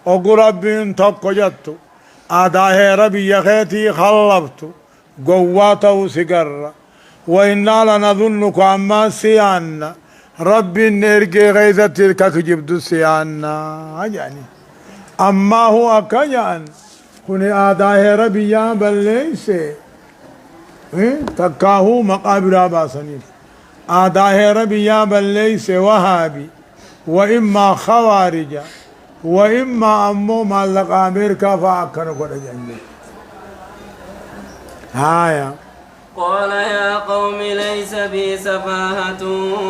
وقل ربي تقو جدت آداه ربي يخيتي خلبت قواته سقر وإنا لنظنك عما سيانا ربي نرقي غيظة تلك جبد سيانا يعني أما هو كيان كوني آداه ربي يا بل ليس تكاهو مقابر آباسنين آداه ربي يا بل ليس وهابي وإما خوارج وإما أمو مالك أمريكا فأكنا قد جنجي هايا قال يا قوم ليس بي سفاهة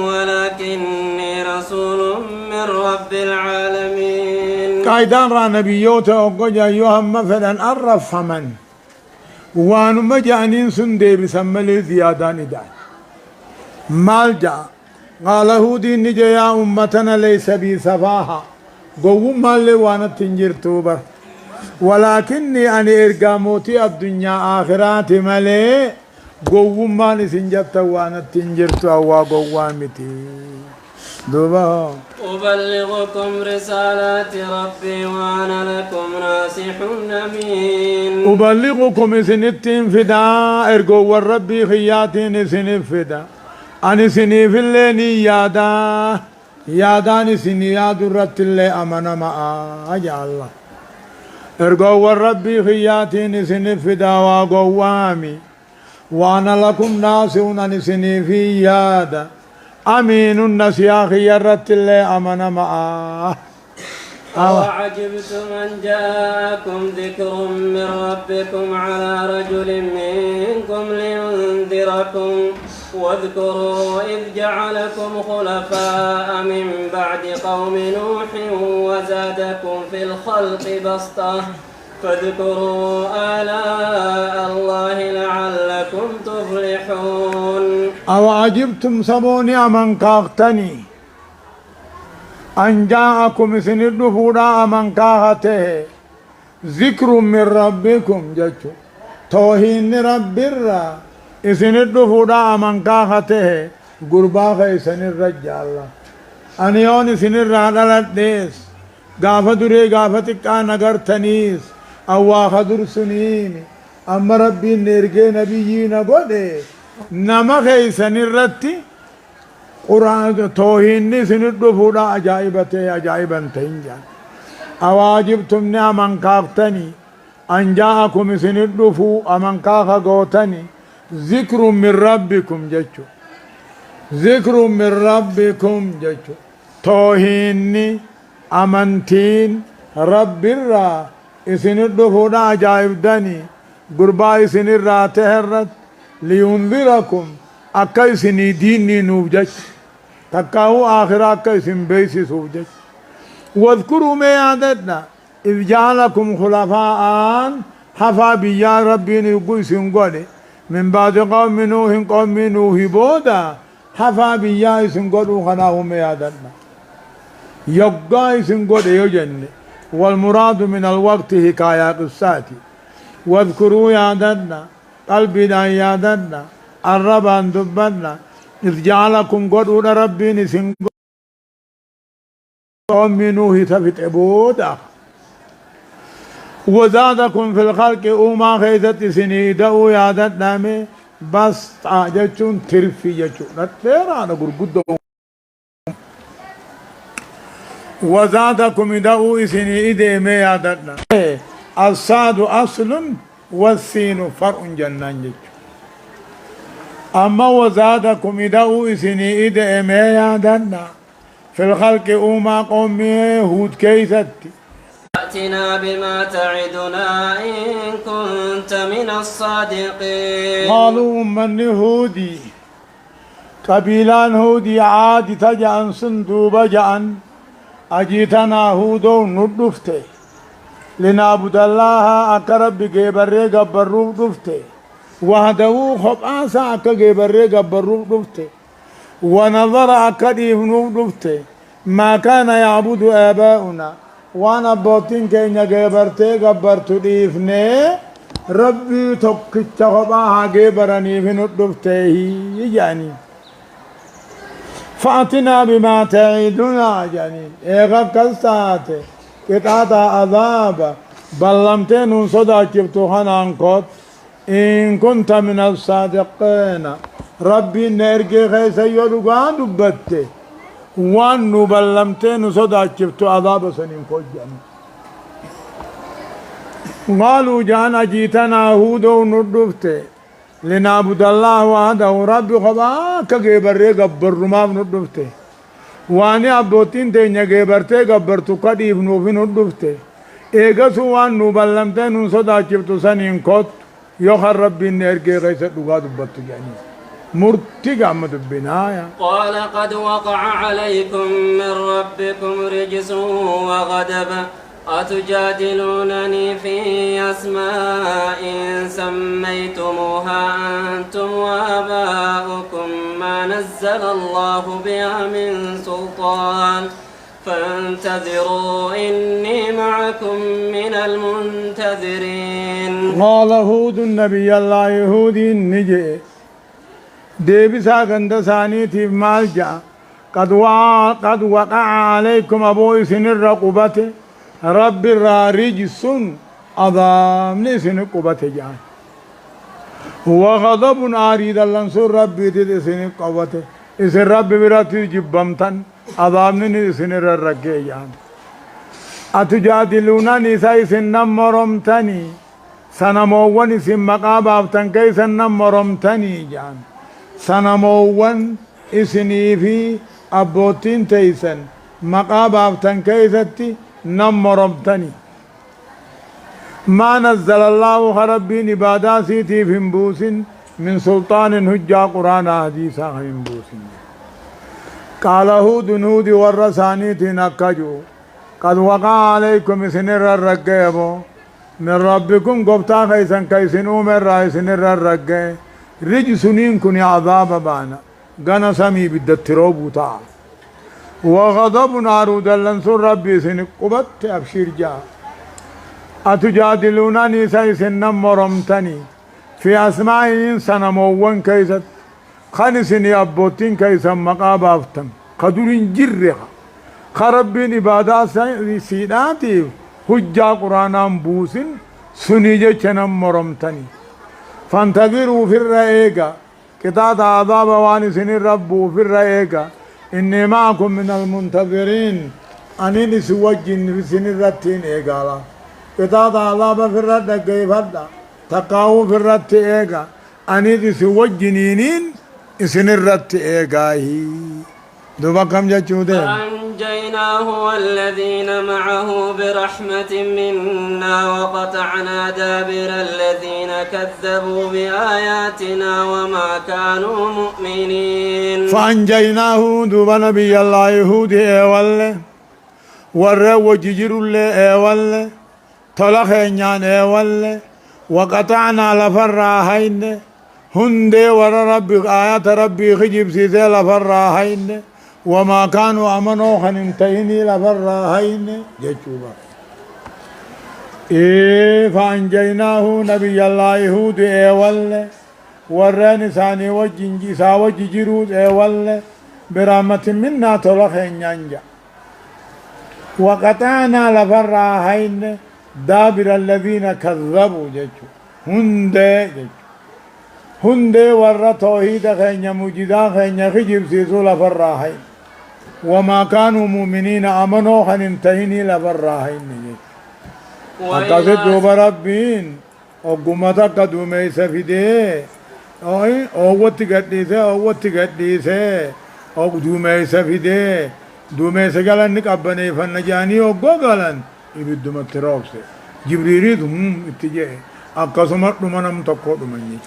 ولكني رسول من رب العالمين قايدان را نبيوته وقجا يوهم مثلا أرف فمن وانو مجانين سندي بسمالي زيادان دان مالجا قال هودي نجي يا أمتنا ليس بي سفاهة قوم مالي وانا تنجر توبر ولكني أنا إرقاموتي الدنيا آخرات مالي قوم مالي سنجبت وانا تنجر توا قوامتي دوبا أبلغكم رسالات ربي وأنا لكم ناصح أمين أبلغكم سنتين فدا إرقو والربي خياتين سنف فدا أني سني في الليل يادان سني ياد الرت اللي أمنا ما أجا الله إرقو والربي خياتين سنف فدا وقوامي وأنا لكم ناصح أني سني في يادا أمين النسيا خيرت اللي أمنا معاه أوعجبتم أن جاءكم ذكر من ربكم على رجل منكم لينذركم واذكروا إذ جعلكم خلفاء من بعد قوم نوح وزادكم في الخلق بسطة فاذكروا آلاء الله لعلكم تفلحون أو عجبتم سبوني أمن كاغتني أن جاءكم سند فودا أمن كاغته ذكر من ربكم جتشو توهين رب الرا سند فودا أمن كاغته قربا خيسن الرجال أنيون سند رادلت ديس غافة دري غافة تكا نگر تنيس أوا خدر سنين أما ربي نرجي نبيين قده نما خيسن الرتي قرآن توهين سند فودا أجائبا تنجان أواجبتم نعمن كافتني أن جاءكم سند فو أمن كاخ قوتني ذكر من ربكم جتشو ذكر من ربكم جتشو توهيني أمنتين رب الرا سند فودا أجائب داني قربا سند را تهرت لينذركم أكا سني ديني نوجج تكاو آخر أكا سن بيسي سوجج واذكروا ما يعددنا إذ جعلكم خلفاء حفا بيا ربين يقول سنقول من بعد قوم نوح بودا حفا بيا سنقول خناه ما يعددنا يقا سنقول يجن والمراد من الوقت حكاية قصاتي واذكروا يعددنا قلبنا يعددنا الربان دبنا إذ جعلكم قدود ربين سنقول قوم نوح تفت عبودا وزادكم في الخلق أوما خيزت سنيدو يادت نامي بس جتشون ترفي جتشون نتفيرانا قرقود وزادكم دو سنيدي مي يادتنا الصاد أصل والسين فرع جنان جتشون أما وزادكم إدعو إسني إدع ما يادنا في الخلق أوما قومي هود كيستي أتنا بما تعدنا إن كنت من الصادقين قالوا من هودي قبيلان هودي عاد تجعن صندوب جعن أجيتنا هودو ندفته لنعبد الله أقرب بقبر قبر دفته وهدو خبآسا أكا جبري قبرو دفته ونظر أكا ديفنو دفته ما كان يعبد آباؤنا وانا بوتين كينا جبرتي قبرتو ديفني ربي توكيتش خبآها جبراني فنو دفته يعني فأتنا بما تعيدنا يعني إيغا كالسات قطعة عذاب بلمتين صدا جبتو خنانكوت إن كنت من الصادقين ربي نرجع خيس يلقان دبته وان بلمتين صدا جبتو عذاب سنين كوجان قالوا جانا جيتنا هود وندفته لنعبد الله وحده ربي خبا كجبر جبر ما ندفته واني أبوتين تينيا جبرته جبرتو كديف نوفي ندفته إيجاسو وان بلمتين صدا جبتو سنين كوت يخر ربي نرجع خيس لقان دبته يعني مرتي قامت بنايا قال قد وقع عليكم من ربكم رجس وغضب أتجادلونني في أسماء سميتموها أنتم وآباؤكم ما نزل الله بها من سلطان فانتظروا إني معكم من المنتظرين. قال هود النبي الله يهودي نجي ديبسا غند ثاني مالجا قد وقع عليكم أبو سن الرقبة رب الرجس أضامني سن قبة جان وغضب عريض اللنصر ربي تد سن قبة إسن رب براتي جبمتن أضامني سن الرقية جان أتجادلونني سن مرمتني سنموون سن مقابابتن كي سن مرمتني جان سنموون إسني في أبوتين تيسن مقابابتن كيستي نمرمتني ما نزل الله ربي عباداتي في بوس من سلطان هجا قرآن حديثا من بوس قال هود نود ورساني نكجو قد وقع عليكم سنر الرقيبو من ربكم قبطا خيسن كيسن أمر رايسن الرقيب رجسنين كن عذاب بانا غنا سمي بالدتروب تعال وغضب نارود لنصر ربي سن قبت أبشير جا أتجادلونني سيسن مرمتني في أسماء سنموون كيست خنسني أبوتين كيسن مقابافتن قدرين جرها خربين إبادات سيداتي حجا قرآن بوسن سنيجة چنم مرمتني فانتظروا في الرئيقة كتاب عذاب واني سن الرب في الرئيقة إني معكم من المنتظرين أني نسوجن في سن الرتين إيقالا كتاب عذاب في الرد كيف هذا تقاو في الرد إيقا أني نسوجنينين سن الرد إيقاهي دوبا كم جاچودين فأنجيناه والذين معه برحمة منا وقطعنا دابر الذين كذبوا بآياتنا وما كانوا مؤمنين. فأنجيناه دوبا نبي الله يهودي ايوال ورّا وججر الله ايوال طلخينيان ايوال وقطعنا لفراهين هندي ور ربي آيات ربي خجب سيسي لفراهين وما كانوا أمنوا خنمتيني لفراهين جيشوبا فأنجيناه نبي الله يهود ايوال ورّا نساني وجنجي ساوج جروز ايوال برحمة منا طلخينيان جا وقطعنا لفراهين دابر الذين كذبوا جيشو هندي جيشو هندي ورّا توحيد خينيا موجدا خينيا خجب سيسو لفراهين وما كانوا مؤمنين أمنوا خنمتيني لفراهين أكاسد دوبا ربين وقمتا قدومي سفيدي أووتي قديسي أو دومي سفيدي دومي سجلن نقبني فنجاني وقوغلن يبدو متروكسي جبريري دم اتجاه أكاسمت دمانم تقو دماني.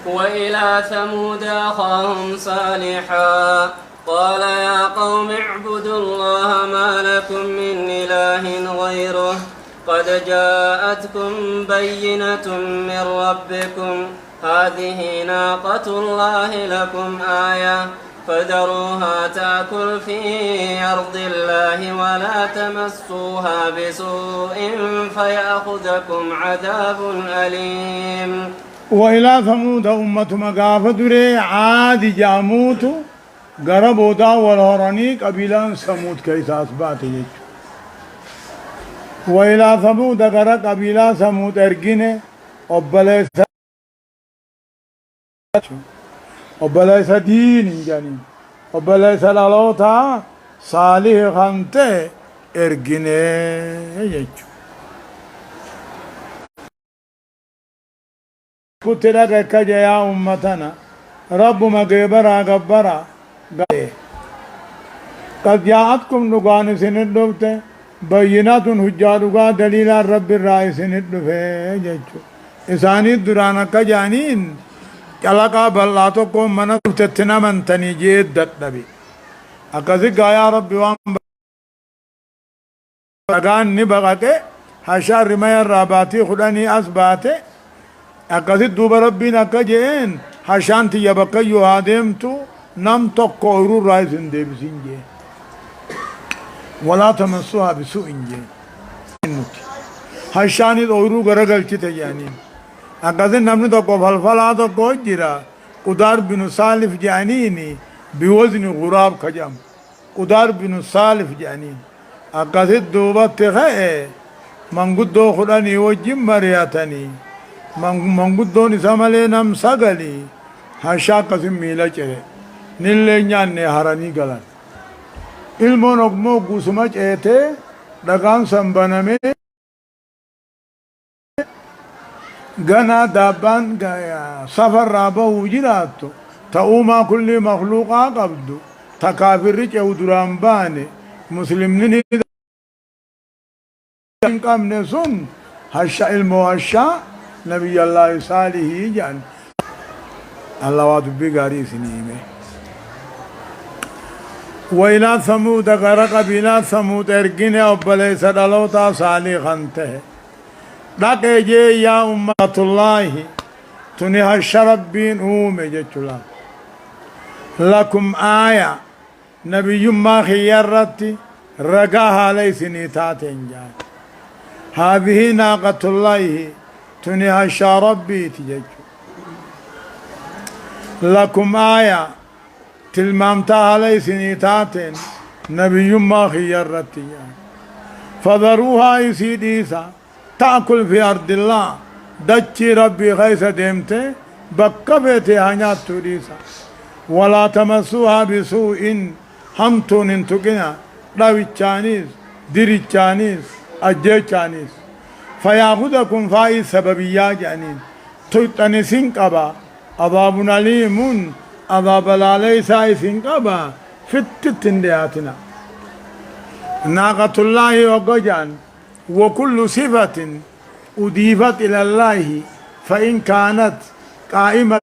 وإلى ثمود أخاهم صالحا قال يا قوم اعبدوا الله ما لكم من إله غيره قد جاءتكم بينة من ربكم هذه ناقة الله لكم آية فذروها تأكل في أرض الله ولا تمسوها بسوء فيأخذكم عذاب أليم. وإلى ثمود أمة مقافة دري عاد جاموت قربوا دا والهراني قبيلان ثمود كيساس باتي وإلى ثمود قرى قبيلة ثمود أرجينه وبليس دين جاني وبليس لالوتا صالح خانته أرجينه يجو كتير كجا يا أمتنا رب ما جبرا جبرا قد جاءتكم نقان سندوته بينات حجارها دليل رب الرأي سندوه جيشو إساني درانا كجانين كلاكا بلاتو کو منت تتنا من تني جيد دتبي أكذي قايا رب وان بغان نبغاكي حشار رمي الراباتي خداني أسباتي أكذي دوب ربنا كجين حشانتي يبقى يهادمتو نم تقورو رايزن ديبسين جي ولا تمسوها بسوء جي حشاني دورو غرغل چته يعني أكذي نمني تقو فالفلا تقو جرا قدار بن صالف جانيني بوزن غراب خجام قدار بن صالف جانين أكذي دوبا تخي منقود دو خداني وجم مرياتني منقود دو نسامالي نم ساقلي حشا قسم ميلا چه نلے نyanne harani galan ilmoon ogmoo guusuma ceete dhagaan sanbaname gana daabbaan safarraa bahuu jiraattu ta'uumaa kulli makluuqaa qabdu ta kaafirri ce'u duraan baane muslimni hin qabne sun hasha ilmoo hashaa nabiyyallaahi saalihii jedhan الله واتبي غاري سنيمه وإلى ثمود غرق بلا ثمود ارجنا وبليس دلوتا صالحانته دقيجي يا أمة الله تنها الشرب بين جتلا لكم آية نبي ما خيرتي رقاها ليس نيتاتين جاء هذه ناقة الله تنها الشرب بيتي لكم آية تلمامتها ليس نيتاتين نبي ما خيرتي فذروها يسيد إيسا تأكل في أرض الله دجي ربي خيس ديمته بكبتي هنيات تريسا ولا تمسوها بسوء همتون انتقنا راوي الچانيس ديري الچانيس أجي الچانيس فيأخذكم فاي سببيا جانين تتنسين قبا عذاب أليم عذاب العلي سايسين قبا فتتن دياتنا ناقة الله وقجان وكل صفة أضيفت إلى الله فإن كانت قائمة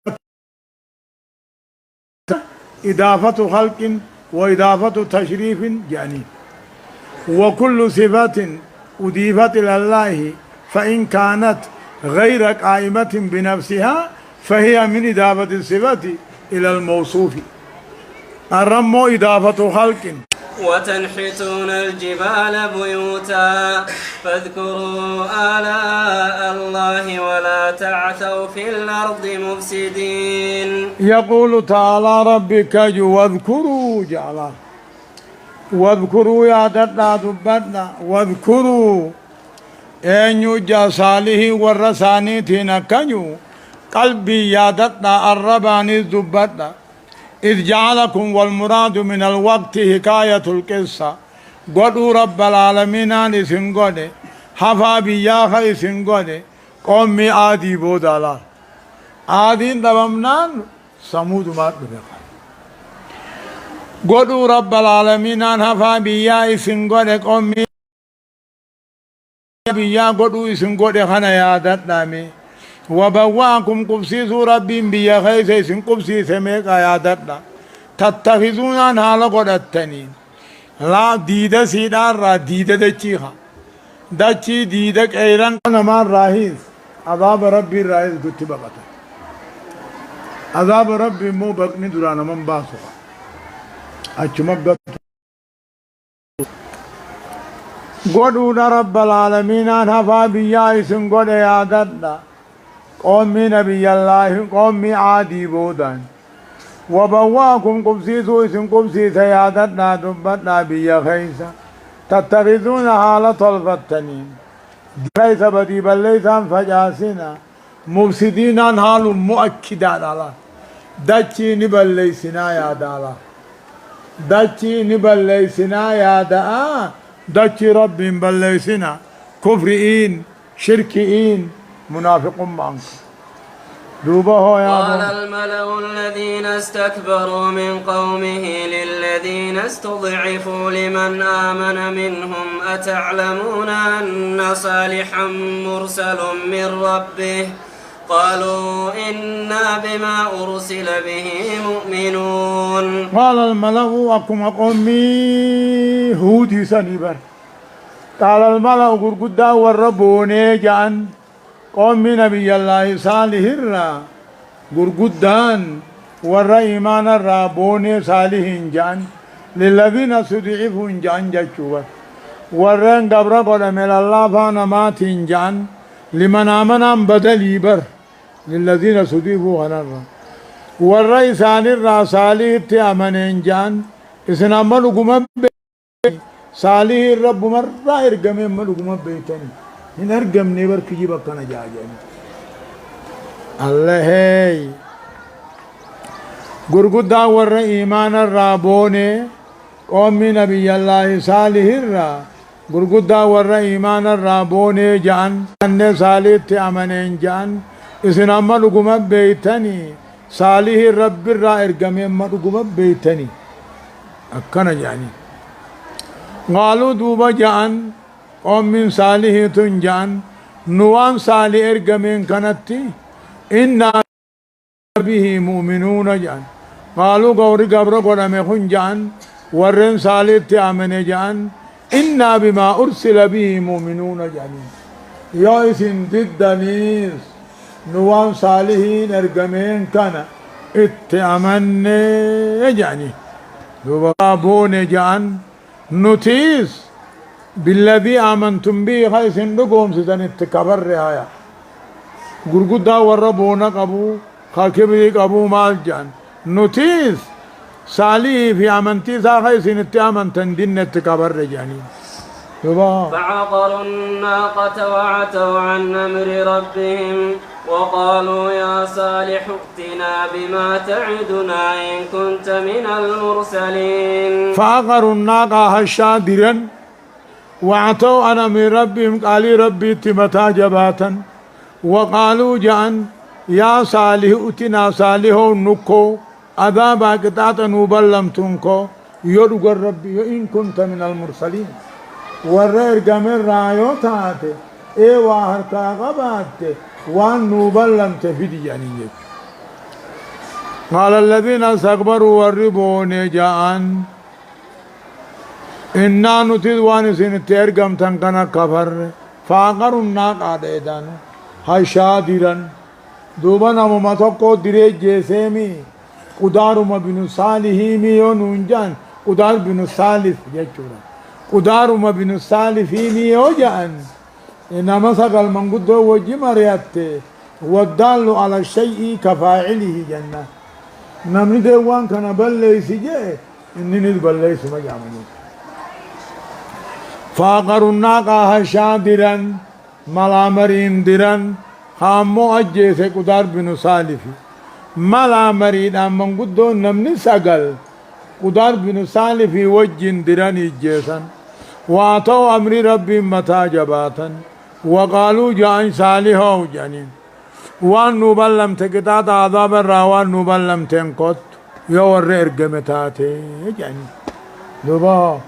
إضافة خلق وإضافة تشريف يعني وكل صفة أضيفت إلى الله فإن كانت غير قائمة بنفسها فهي من إضافة الصفة إلى الموصوف الرم إضافة خلق وتنحتون الجبال بيوتا فاذكروا آلاء الله ولا تعثوا في الأرض مفسدين يقول تعالى ربك واذكروا جعلا واذكروا يا دنا دبنا واذكروا أن يجا صالح والرساني تنكنوا قلبي يادتنا الرباني الزبتنا إذ جعلكم والمراد من الوقت حكاية القصة قدوا رب العالمين نسن قد حفا بياخ نسن قد قومي عادي بودالا عادين دبمنان سمود مات بفقا قدوا رب العالمين حفا بياخ نسن قد قومي بياخ قدوا نسن قد خنا يادتنا مي وبواكم قبسيس ربي بيا خيسيس قبسيس ميك آياتنا تتخذون نالا قدتنين لا ديدا سيدار را ديدا دچيخا دچي ديدا ايران نمان راهيز عذاب ربي راهيز قلت بقتا عذاب ربي مو بقني درانا من باسوها اچمق قدونا رب العالمين هفا بيا اسم قد آياتنا قومي نبي الله قومي عادي بودان وبواكم قبسيسو اسم قبسيس يادتنا دبتنا بيا خيسا تتخذون حالة الفتنين خيس بدي بليسان فجاسنا مفسدين حال مؤكدات على دچي نبليسنا يا دالا دچي نبليسنا يا دا دچي رب بليسنا كفرين شركين منافق معنك دوبه يا قال الملأ الذين استكبروا من قومه للذين استضعفوا لمن آمن منهم أتعلمون أن صالحا مرسل من ربه قالوا إنا بما أرسل به مؤمنون. قال الملأ أكم قومي هودي سنبر قال الملأ قرقدا والربوني جان قوم نبي الله صالح الرا قرقدان ورا إيمان الرابون صالحين جان للذين استضعفوا جان جچوا ورا قبر قدم الله فانا ماتين جان لمن آمن بدلي بر للذين استضعفوا هنرا ورا إسان الرا صالح تأمنين جان إسن عمل قمب صالح الرب مرة إرقم عمل قمب بيتني إن أرقم نيبر كجيب كنا جاجين الله هي غرغدا ور إيمان الرابوني قوم نبي الله صالح الرا غرغدا ور إيمان الرابوني جان أن صالح تأمنين جان إسن أمل قم بيتني صالح الرب الرا إرقم عمل قم بيتني أكنا جاني قالوا دوبا جان قوم من صالح تنجان نوان صالح ارقمين كانت إنا به مؤمنون جان قالوا قوري قبر قرم خنجان ورن صالح تأمن جان إنا بما أرسل به مؤمنون جان يا إسن ضدنيس نوان صالحين ارقمين كان اتأمن جاني دوبا جان نتيس بالذي آمنتم به خيس نقوم ستن اتكبر رهايا غرغدا وربونا قبو خاكبري قبو مال جان نتيس صالح في آمنتي سا خيس نتآمنتن دين اتكبر رجاني فعقروا الناقة وعتوا عن أمر ربهم وقالوا يا صالح ائتنا بما تعدنا إن كنت من المرسلين. فعقروا الناقة هشادرا وعتوا عن أمر ربهم قال ربي تمتا جباتا وقالوا جان يا صالح ائتنا صالح نكو عذابا قطعة نبلمتنكو يرغى ربي إن كنت من المرسلين ورر قمر رايو تاتي اي واهر كاغبات وان نبلمت في ديانية. قال الذين استكبروا والربون جان إنا نتيد وان سنتير قمتن كنا كفر فاقروا الناقة ديدان هشادرا دوبا نمو متوقو دريج جيسيمي قدار بن صالحيمي يونجان قدار بن صالح يجورا قدار بن صالحيمي يوجان إنما سقل من قدو وجي مريات والدال على الشيء كفاعله جنة نمني ديوان كان بليس جي إنني بليس مجامل. فاقروا الناقة هشادرا ملامرين درا خامو أجيس قدار بن صالح ملامرين أمن قدو نمني سقل قدار بن صالح وجين دران إجيسا واتوا أمر ربي متى جباتا وقالوا جان صالحا جانين وان نبلم تكتات عذاب الراوان نبلم تنقط يور إرقمتاتي جانين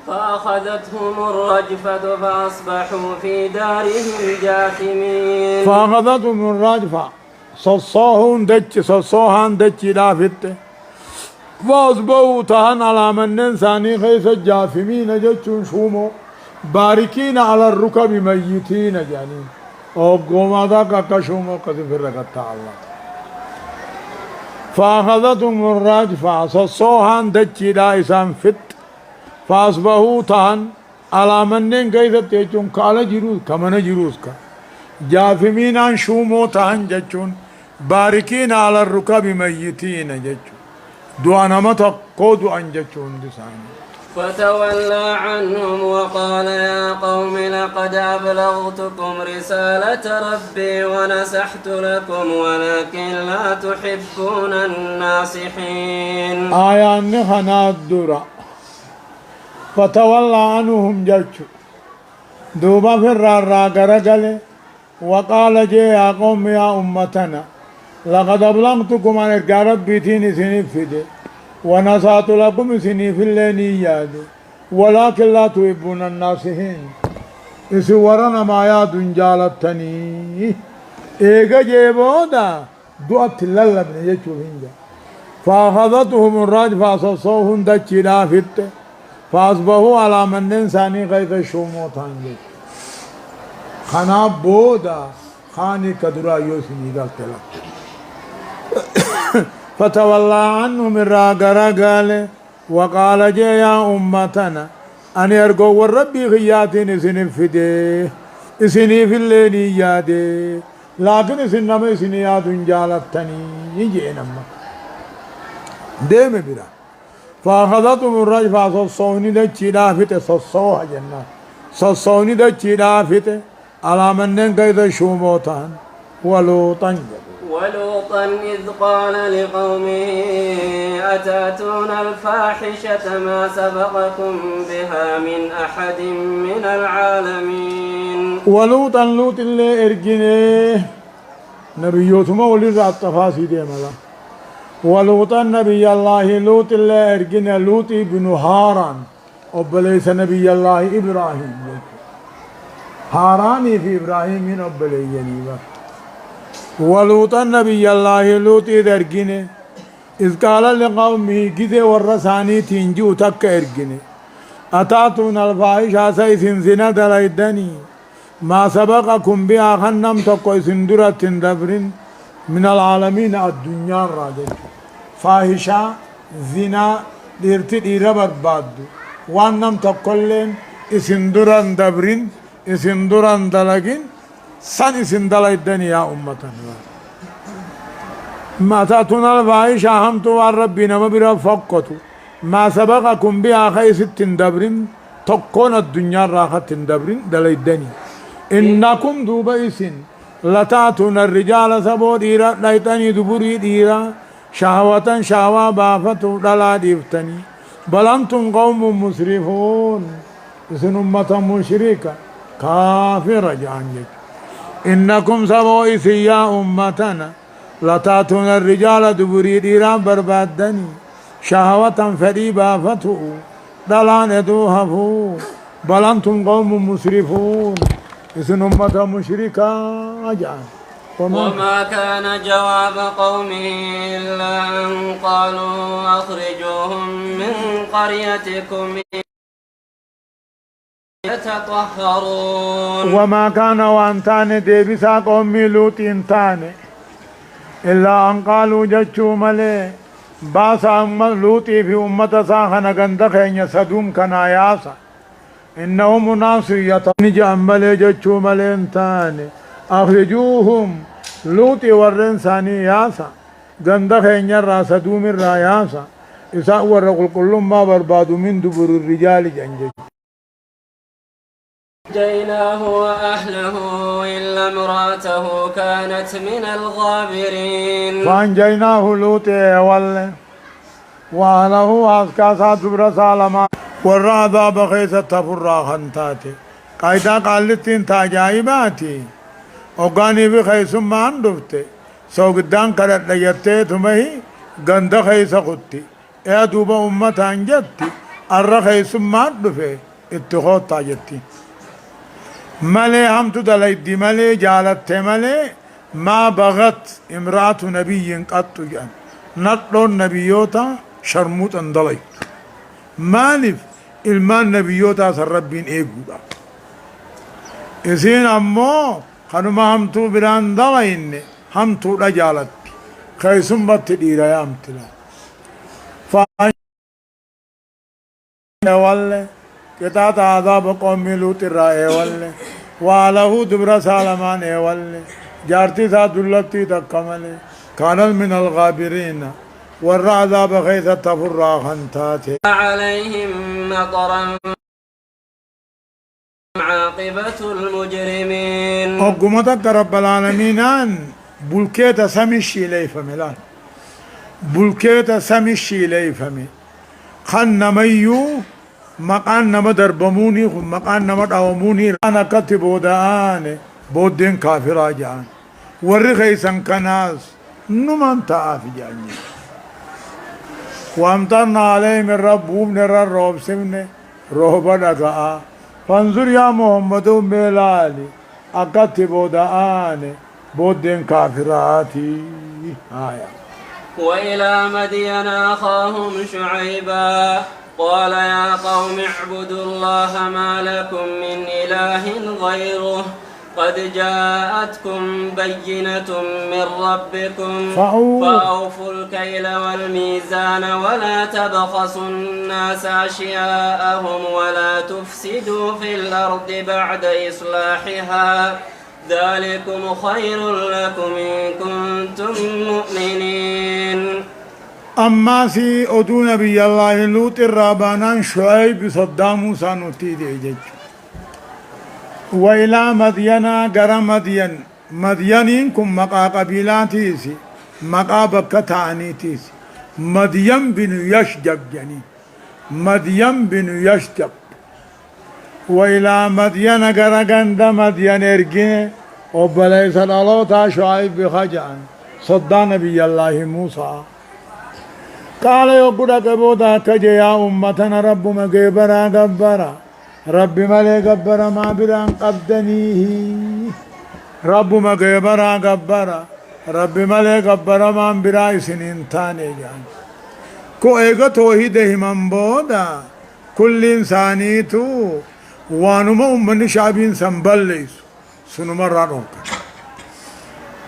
فأخذتهم الرجفة فأصبحوا في دارهم جاثمين. فأخذتهم الرجفة صصوهن دج لافت فأصبحوا تهن على من إنساني خيس الجاثمين جتشون شومو باركين على الركب ميتين جانين وقوم ذاك كشومو قد فرقت الله. فأخذتهم الرجفة صصوهن دج لائسان فت فأصبحوا تهن على من كيف تجون كالا جروس كمن جروس کا جاثمين عن شومو تهن جتشون باركين على الركب ميتين جتشون دعانا متى قود أنجتون دساني فتولى عنهم وقال يا قوم لقد أبلغتكم رسالة ربي ونصحت لكم ولكن لا تحبون الناصحين آيان خنا الدرا فتولى عنهم جلچو دوبا في الرارا غرغل وقال جي يا قوم يا أمتنا لقد أبلغتكم عن الرب بيتين سنفده ونصحت لكم سنف اللينيات ولكن لا تحبون الناصحين اسورنا ما ياد جالتني ايغا جيبودا دوت للبن يچوهنجا فاخذتهم الرجفة فصوهم دچلا فت فاصبحوا على من ثاني غيث شوموتان خنا بودا خاني كدرا يوسني قالتلا فتولى عنهم الراغرا قال وقال جي يا أمتنا أن يرقوا والربي خياتين اسنين فدي اسنين في الليل يادي لكن اسنما اسنيات جالتني يجي نما ديم برا فأخذتهم الرجفة صصوني دا چلافت صصوها جنة صصوني دا چلافت على من قيد شوموتان ولوطا ولوطا إذ قال لقومه أتأتون الفاحشة ما سبقكم بها من أحد من العالمين ولوطا لوط اللي ارجنه نبيوتما ولي التفاصيل ملا ولوطا نبي الله لوط اللي ارجنه لوط بن هاران وبليس نبي الله إبراهيم هاراني في إبراهيم وبلي ينيبا ولوطا نبي الله لوط ارجنه إذ قال لقومه كذا ورساني تنجو تك ارجنه أتاتون الفاحشة سيسن زنا دلائدني ما سبقكم بها خنم تقوي سندرة دبرين من العالمين الدنيا الراجل فاحشة زنا ديرتي ديرا برباد وانم تقولين اسندرة دبرين اسندرة دلقين سن اسندلائدني يا أمتنا ما تأتون الفاحشة هم توار ربنا مبرا فقطوا ما سبقكم بها خيس دبرين تقون الدنيا راحة دبرين دلائدني إنكم دوبئسن لتاتون الرجال سبو ديرا ليتني دبري ديرا شهوة شهوة بافتو دلا ديفتني بل أنتم قوم مسرفون إسن أمة مشركة كافرة جانجك إنكم سبو إسي يا أمتنا لتاتون الرجال دبري ديرا بربادني شهوة فدي بافتو دلا ندوهفو بل أنتم قوم مسرفون إذن أمة مشركة أجعل وما كان جواب قومه إلا أن قالوا أخرجوهم من قريتكم يتطهرون وما كان وانتان ديبسا قومي لوط انتان إلا أن قالوا جتشو ملي باسا لوطي في أمة ساخنا قندخين يسدوم كنا ياسا إنهم ناس يتنجأ ملي جتشو ملي انتان أخرجوهم لوطي ورن ثاني ياسا قندخين يرى سدوم الراياسا إساء ورقل كلهم ما بربادوا من دبر الرجال جنجج نجيناه وأهله إلا امرأته كانت من الغابرين فانجيناه لوط والله وأهله أسكاسا دبر سالما والرعذاب خيسة تفرا خنتاتي قايدا قالتين تاجايباتي وقاني بخيسم ما عندفته سو قدان كرت ليتي تمهي غند خيسة قطي يا دوبا أمة انجتي الر خيسم ما عندفه اتخوت تاجتي ملي همتو دليدي ملي جالت ملي ما بغت امرأة نبي قط جان نطلون نبيوتا شرموت اندليت مالف ilmaan nabiyyootaa san rabbiin eeguudha isiin ammoo kanuma hamtuu biraan dalayinne hamtuudha jaalatti keeysummatti dhiira yaamtila eewalle qixaaxa azaaba qoomi luut irraa eewalle waalahu dubra saalamaan eewalle jaartii isaa dullattii takka malee kaanal min algaabiriina والرعذاب خيث تفرا خنتاته عليهم مطرا عاقبة المجرمين. وقمتك رب العالمين أن بلكيت سمشي ليفمي بلكيت سمشي ليفمي خن ميو مقان نما دربموني مقان نما داوموني أنا كتب ودان بودين كافر جان ورخي سنكناس نمان تعاف جاني وامطرنا عليهم الرب من الرب سمنه روبا دقاء فانظر يا محمد ميلالي أكتب ودان بودين كافراتي آية. وإلى مدين أخاهم شعيبا قال يا قوم اعبدوا الله ما لكم من إله غيره قد جاءتكم بينة من ربكم فأوفوا الكيل والميزان ولا تبخسوا الناس أشياءهم ولا تفسدوا في الأرض بعد إصلاحها ذلكم خير لكم إن كنتم مؤمنين. أما سي أدو نبي الله لوط الرابانان شعيب صدام موسى نوتي دي وإلى مدينة غرا مدينين كم مقا قبيلاتيسي مقا بكتانيتيسي مدين بن يشجب جني مدين بن يشجب وإلى مدينة غرا غند مدين إرجين وبليس الله تا شعيب بخجان صدى نبي الله موسى قال يقول كبودا كجي يا أمتنا رب مغبرا غبرا رب ملي غبرا ما بران قبدنيه رب مغبرا غبرا رب ملي غبرا ما برا سنين تاني جان كو ايغا توحيد هم بودا كل انساني تو وانما من شعبين سنبليس سنو مرة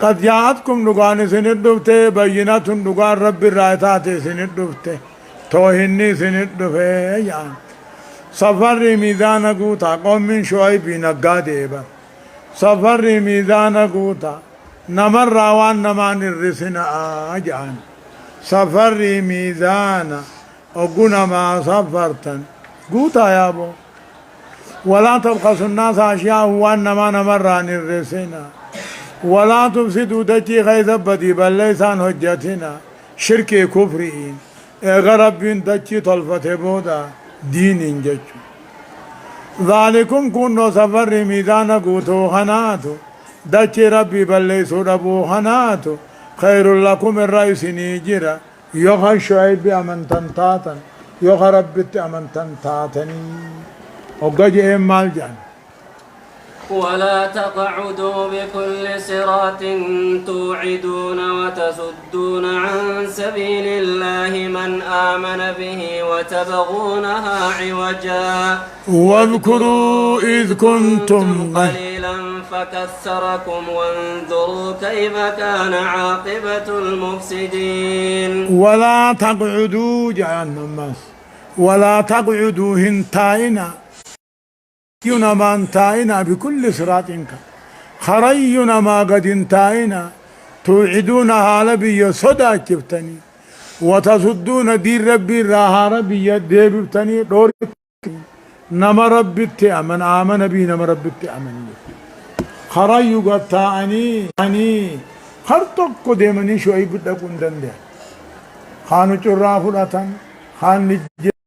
قد جاءتكم نغاني سندفته بينات نغان رب الرايتات سندفته توهني سندفه يعني سفر ميزان قوتا قوم من شعيب نقا ديبا سفر ميزان قوتا نمر راوان نمان الرسنا آجان سفر ميزان أقونا ما سفرتن قوتا يا بو ولا تبخسوا الناس أشياء وان نما نمران الرسنا ولا تفسدوا دجي غيظ بدي بل ليسان حجتنا شرك كفرين غرب دجي طلفة بودا دين جچو ذلكم كنو سفر ميدان قوتو خناتو دجي ربي بل ليسو ربو خناتو خير لكم الرئيس نيجرا يوخا شعيب أمن تنتاتا يوخا ربت أمن تنتاتني وقجي مال جان ولا تقعدوا بكل صراط توعدون وتصدون عن سبيل الله من آمن به وتبغونها عوجا واذكروا إذ كنتم قليلا فكثركم وانظروا كيف كان عاقبة المفسدين. ولا تقعدوا جهنم ولا تقعدوا هنتاينا ينما انتاينا بكل صراطك خرينا ما قد انتاينا توعدون هالبي صدا كفتني وتصدون دين ربي راها ربي ديبتني دور نما ربي تأمن آمن بي نما ربي تأمن خري قطعني اني خرطك ديمني شوي بدا كندن خانو چرافو لاتن خان نجي